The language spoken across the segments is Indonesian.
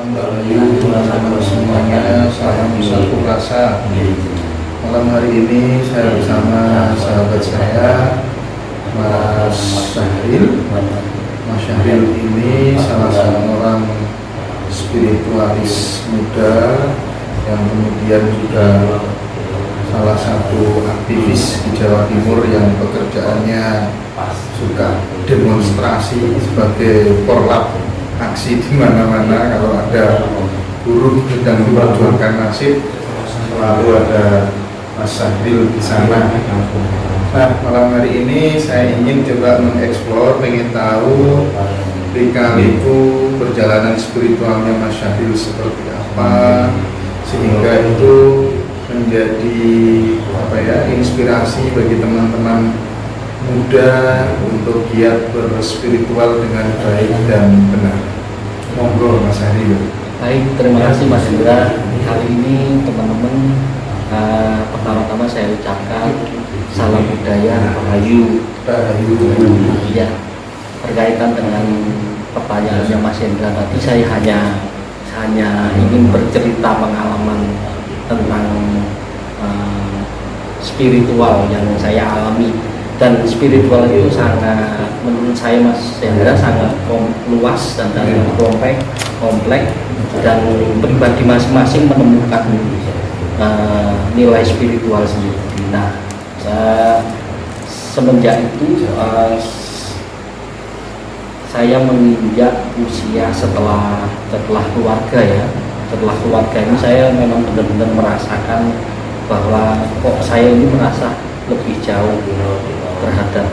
Alhamdulillah semuanya, salam satu rasa. Malam hari ini saya bersama sahabat saya Mas Syahril. Mas Syahril ini salah seorang spiritualis muda yang kemudian juga salah satu aktivis di Jawa Timur yang pekerjaannya suka demonstrasi sebagai korlap aksi di mana-mana. Kalau ada buruh sedang memperjuangkan nasib, selalu ada Mas Syahril di sana. Nah, malam hari ini saya ingin coba mengeksplor, pengen tahu lika-liku perjalanan spiritualnya Mas Syahril seperti apa, sehingga itu menjadi inspirasi bagi teman-teman muda untuk giat berspiritual dengan baik dan benar. Monggo Mas Syahril. Baik, terima kasih Mas Indra. Kali ini teman-teman, pertama-tama saya ucapkan salam budaya Rahayu. Ya, berkaitan dengan pertanyaannya Mas Indra tadi, saya hanya ingin bercerita pengalaman tentang spiritual yang saya alami. Dan spiritual itu sangat, menurut saya Mas Hendra, sangat luas dan kompleks, dan pribadi masing-masing menemukan nilai spiritual sendiri. Nah, semenjak itu saya menginjak usia setelah keluarga ya. Setelah keluarga ini saya memang benar-benar merasakan bahwa kok saya ini merasa lebih jauh terhadap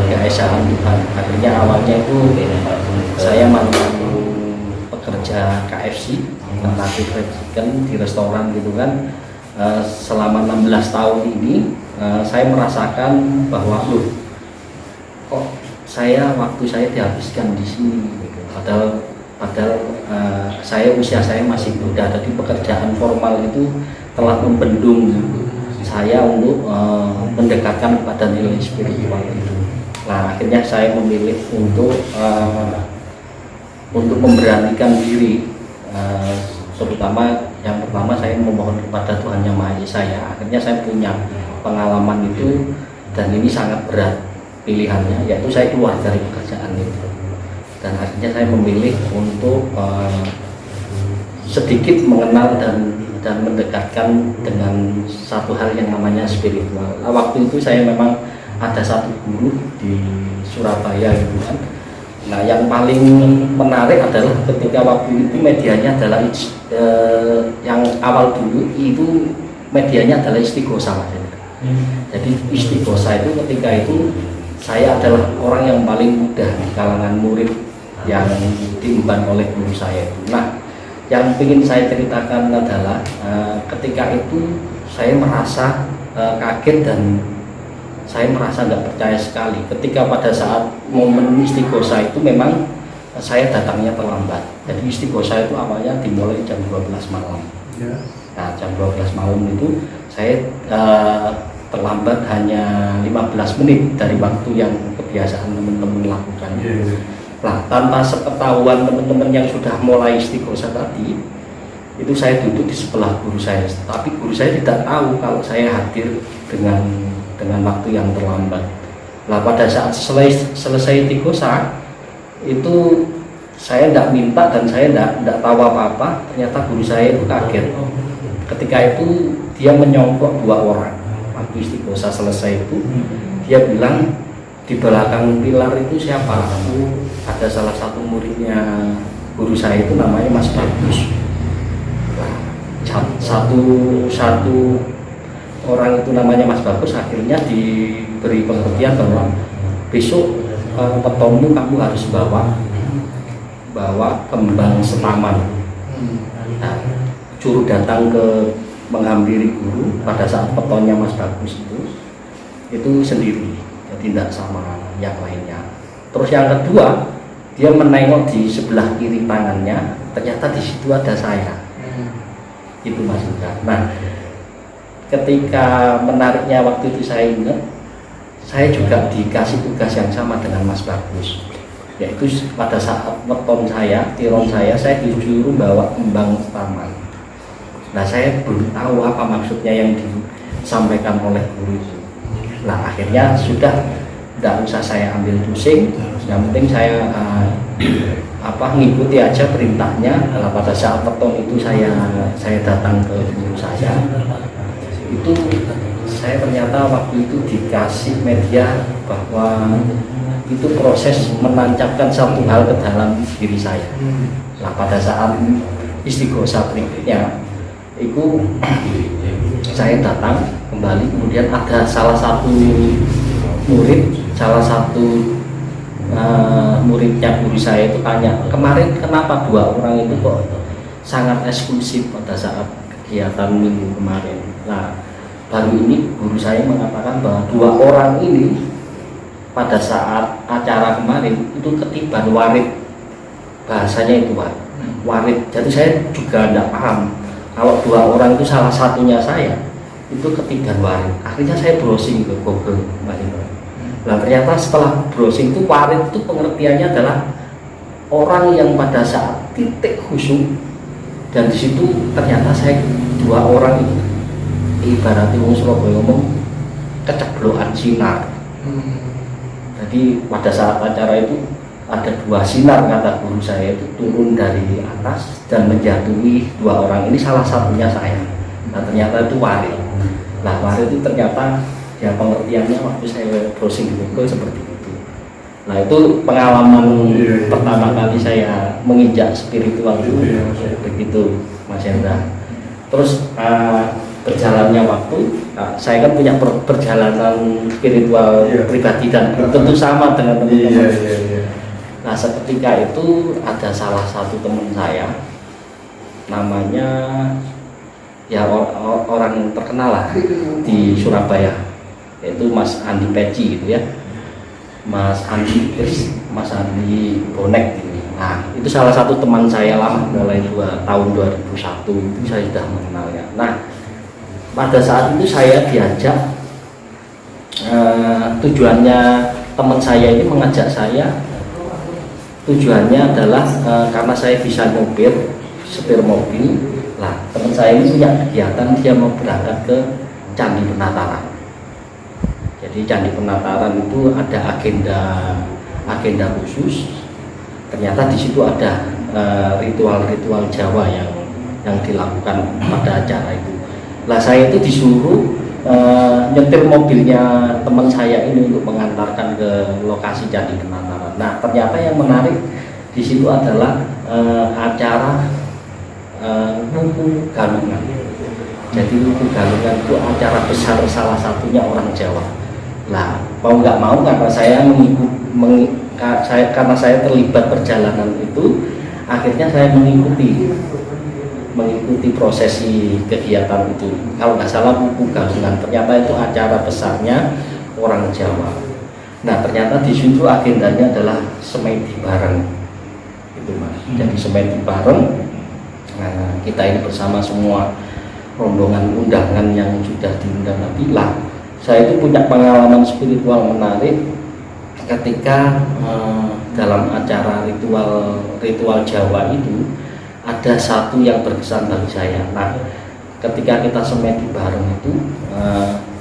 keesaan Tuhan. Akhirnya awalnya itu saya mantan pekerja KFC, Kentucky Fried Chicken, di restoran gitu kan. Selama 16 tahun ini saya merasakan bahwa kok waktu saya dihabiskan di sini gitu. Padahal usia saya masih muda. Jadi pekerjaan formal itu telah membendung saya untuk mendekatkan kepada nilai spiritual itu. Nah, akhirnya saya memilih untuk memberanikan diri, terutama yang pertama saya memohon kepada Tuhan Yang Maha Esa ya. Akhirnya saya punya pengalaman itu, dan ini sangat berat pilihannya, yaitu saya keluar dari pekerjaan itu. Dan akhirnya saya memilih untuk sedikit mengenal dan mendekatkan dengan satu hal yang namanya spiritual. Nah, waktu itu saya memang ada satu guru di Surabaya gitu kan. Nah, yang paling menarik adalah ketika waktu itu medianya adalah yang awal dulu itu medianya adalah Istighosah. Jadi Istighosah itu ketika itu saya adalah orang yang paling muda di kalangan murid yang diemban oleh guru saya itu. Nah, yang ingin saya ceritakan adalah ketika itu saya merasa kaget dan saya merasa nggak percaya sekali ketika pada saat momen Istighosah itu memang saya datangnya terlambat. Jadi Istighosah itu awalnya dimulai jam 12 malam. Nah, jam 12 malam itu saya terlambat hanya 15 menit dari waktu yang kebiasaan teman-teman lakukan. Nah, tanpa sepengetahuan teman-teman yang sudah mulai Istighosah tadi, itu saya duduk di sebelah guru saya. Tapi guru saya tidak tahu kalau saya hadir dengan waktu yang terlambat. Nah, pada saat selesai Istighosah, itu saya tidak minta dan saya tidak tahu apa-apa. Ternyata guru saya itu kaget. Ketika itu dia menyongkok 2 orang. Waktu Istighosah selesai itu, dia bilang, di belakang pilar itu siapa? Ada salah satu muridnya guru saya itu namanya Mas Bagus. Nah, satu orang itu namanya Mas Bagus akhirnya diberi pengertian bahwa besok petomu kamu harus bawa kembang setaman. Nah, suruh datang ke menghampiri guru pada saat petonnya Mas Bagus itu sendiri. Tidak sama yang lainnya. Terus yang kedua, dia menengok di sebelah kiri tangannya, ternyata di situ ada saya. Itu Mas Indra. Nah, ketika menariknya waktu itu saya ingat, saya juga dikasih tugas yang sama dengan Mas Bagus. yaitu pada saat tiron saya disuruh bawa kembang taman. Nah, saya belum tahu apa maksudnya yang disampaikan oleh guru itu. Nah, akhirnya sudah tidak usah saya ambil pusing, yang penting saya ngikuti aja perintahnya. Nah, pada saat weton itu saya datang ke guru saya, itu saya ternyata waktu itu dikasih media bahwa itu proses menancapkan satu hal ke dalam diri saya. Nah, pada saat istighosah berikutnya itu saya datang kembali, kemudian ada salah satu muridnya guru saya itu tanya, kemarin kenapa 2 orang itu kok sangat eksklusif pada saat kegiatan minggu kemarin. Nah, baru ini guru saya mengatakan bahwa 2 orang ini pada saat acara kemarin itu ketiban warid, bahasanya itu warid. Jadi saya juga tidak paham kalau 2 orang itu salah satunya saya itu ketiban warid. Akhirnya saya browsing ke Google, nah ternyata setelah browsing itu warid itu pengertiannya adalah orang yang pada saat titik khusyuk, dan di situ ternyata saya 2 orang itu ibaratnya orang Surabaya ngomong keceblokan sinar. Jadi pada saat acara itu ada 2 sinar, kata guru saya, itu turun dari atas dan menjatuhi 2 orang ini, salah satunya saya. Nah, ternyata itu warid. Nah, warid itu ternyata ya pengertiannya waktu saya browsing di Google seperti itu. Nah, itu pengalaman pertama kali saya menginjak spiritual itu begitu, Mas Hendra. Terus berjalannya waktu, saya kan punya perjalanan spiritual pribadi dan tentu sama dengan teman-teman. Nah, seketika itu ada salah satu teman saya, namanya ya orang terkenal lah di Surabaya, yaitu Mas Andi Peci gitu ya, Mas Andi Bonek gitu. Nah, itu salah satu teman saya lama, mulai tahun 2001 itu saya sudah mengenalnya. Nah, pada saat itu saya diajak, tujuannya teman saya ini mengajak saya, tujuannya adalah karena saya bisa setir mobil. Nah, teman saya ini punya kegiatan, dia mau berangkat ke Candi Penataran. Jadi Candi Penataran itu ada agenda khusus. Ternyata di situ ada ritual-ritual Jawa yang dilakukan pada acara itu. Lah, saya itu disuruh nyetir mobilnya teman saya ini untuk mengantarkan ke lokasi Candi Penataran. Nah, ternyata yang menarik di situ adalah acara Wuku Galungan. Jadi Wuku Galungan itu acara besar, salah satunya orang Jawa. Lah, mau nggak mau karena karena saya terlibat perjalanan itu, akhirnya saya mengikuti prosesi kegiatan itu. Kalau nggak salah Wuku Galungan, ternyata itu acara besarnya orang Jawa. Nah, ternyata di situ agendanya adalah semedi bareng, itu Mas. Jadi semedi bareng. Nah, kita ini bersama semua rombongan undangan yang sudah diundang nanti. Lah, saya itu punya pengalaman spiritual menarik ketika dalam acara ritual Jawa itu ada satu yang berkesan bagi saya. Nah, ketika kita semedi bareng itu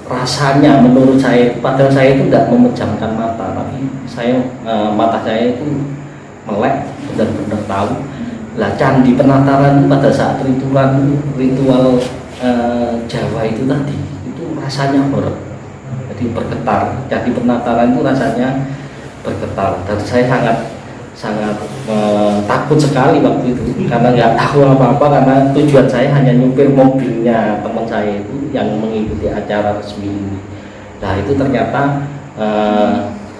rasanya menurut saya, padahal saya itu tidak memejamkan mata, tapi mata saya itu melek, benar-benar tahu. Lah, Candi Penataran pada saat ritual Jawa itu tadi itu rasanya horor, jadi bergetar. Candi Penataran itu rasanya bergetar, dan saya sangat takut sekali waktu itu karena nggak tahu apa-apa, karena tujuan saya hanya nyupir mobilnya teman saya itu yang mengikuti acara resmi ini. Nah, itu ternyata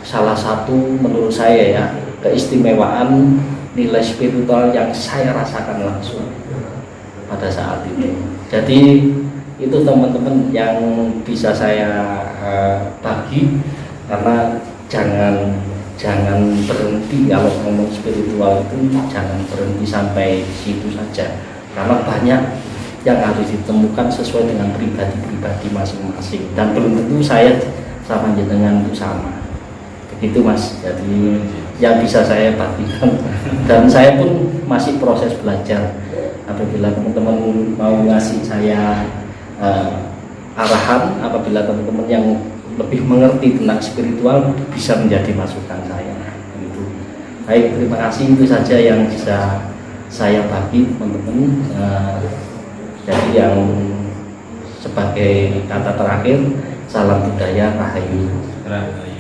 salah satu menurut saya ya keistimewaan nilai spiritual yang saya rasakan langsung pada saat itu. Jadi itu teman-teman yang bisa saya bagi, karena jangan berhenti kalau ngomong spiritual itu, jangan berhenti sampai situ saja, karena banyak yang harus ditemukan sesuai dengan pribadi-pribadi masing-masing, dan belum tentu saya sama jenengan itu sama Itu Mas, jadi yang bisa saya bagikan dan saya pun masih proses belajar. Apabila teman-teman mau ngasih saya arahan, apabila teman-teman yang lebih mengerti tentang spiritual bisa menjadi masukan saya gitu. Baik, terima kasih, itu saja yang bisa saya bagi teman-teman. Jadi yang sebagai kata terakhir, salam budaya Rahayu. Rahayu.